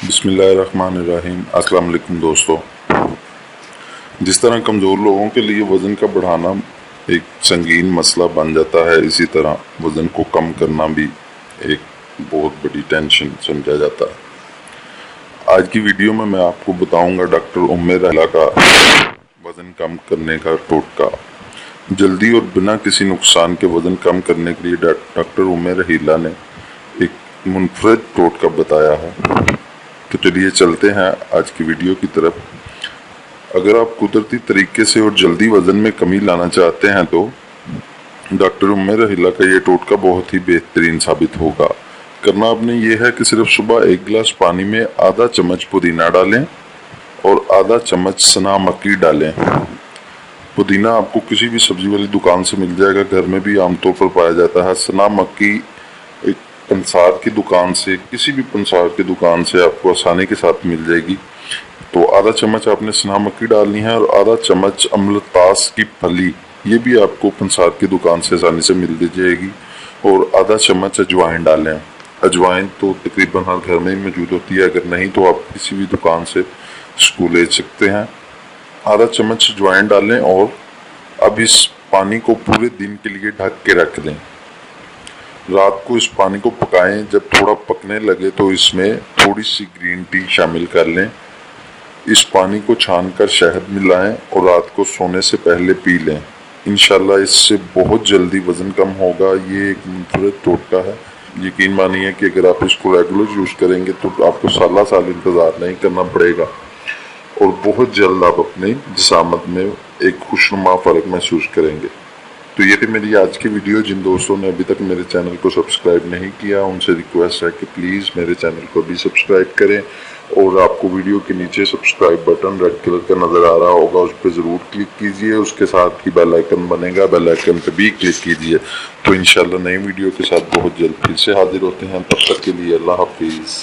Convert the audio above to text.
بسم اللہ الرحمن الرحیم۔ السلام علیکم دوستو۔ جس طرح کمزور لوگوں کے لیے وزن کا بڑھانا ایک سنگین مسئلہ بن جاتا ہے، اسی طرح وزن کو کم کرنا بھی ایک بہت بڑی ٹینشن سمجھا جاتا ہے۔ آج کی ویڈیو میں آپ کو بتاؤں گا ڈاکٹر ام رحیلہ کا وزن کم کرنے کا ٹوٹکا۔ جلدی اور بنا کسی نقصان کے وزن کم کرنے کے لیے ڈاکٹر ام رحیلہ نے ایک منفرد ٹوٹکا بتایا ہے۔ تو چلیے چلتے ہیں آج کی ویڈیو کی طرف۔ اگر آپ قدرتی طریقے سے اور جلدی وزن میں کمی لانا چاہتے ہیں تو ڈاکٹر ام رحیلہ کا یہ ٹوٹکا بہت ہی بہترین ثابت ہوگا۔ کرنا آپ نے یہ ہے کہ صرف صبح 1 گلاس پانی میں آدھا چمچ پودینہ ڈالیں اور آدھا چمچ سنا مکی ڈالیں۔ پودینہ آپ کو کسی بھی سبزی والی دکان سے مل جائے گا، گھر میں بھی عام طور پر پایا جاتا ہے۔ سنا مکی ایک پنسار کی دکان سے، کسی بھی پنسار کی دکان سے آپ کو آسانی کے ساتھ مل جائے گی۔ تو آدھا چمچ آپ نے سنا مکی ڈالنی ہے اور آدھا چمچ املتاس کی پھلی، یہ بھی آپ کو پنسار کی دکان سے آسانی سے مل جائے گی، اور آدھا چمچ اجوائن ڈالیں۔ اجوائن تو تقریباً ہر گھر میں ہی موجود ہوتی ہے، اگر نہیں تو آپ کسی بھی دکان سے اس کو لے سکتے ہیں۔ آدھا چمچ اجوائن ڈالیں اور اب اس پانی کو پورے دن کے لیے ڈھک کے رکھ دیں۔ رات کو اس پانی کو پکائیں، جب تھوڑا پکنے لگے تو اس میں تھوڑی سی گرین ٹی شامل کر لیں۔ اس پانی کو چھان کر شہد ملائیں اور رات کو سونے سے پہلے پی لیں۔ انشاءاللہ اس سے بہت جلدی وزن کم ہوگا۔ یہ ایک منفرد ٹوٹکا ہے۔ یقین مانیے کہ اگر آپ اس کو ریگولر یوز کریں گے تو آپ کو سالہ سال انتظار نہیں کرنا پڑے گا، اور بہت جلد آپ اپنے جسامت میں ایک خوشنما فرق محسوس کریں گے۔ تو یہ تھی میری آج کی ویڈیو۔ جن دوستوں نے ابھی تک میرے چینل کو سبسکرائب نہیں کیا ان سے ریکویسٹ ہے کہ پلیز میرے چینل کو بھی سبسکرائب کریں، اور آپ کو ویڈیو کے نیچے سبسکرائب بٹن ریڈ کلر کا نظر آ رہا ہوگا، اس پہ ضرور کلک کیجئے۔ اس کے ساتھ ہی بیل آئیکن بنے گا، بیل آئیکن پہ بھی کلک کیجئے۔ تو انشاءاللہ نئی ویڈیو کے ساتھ بہت جلد پھر سے حاضر ہوتے ہیں۔ تب تک کے لیے اللہ حافظ۔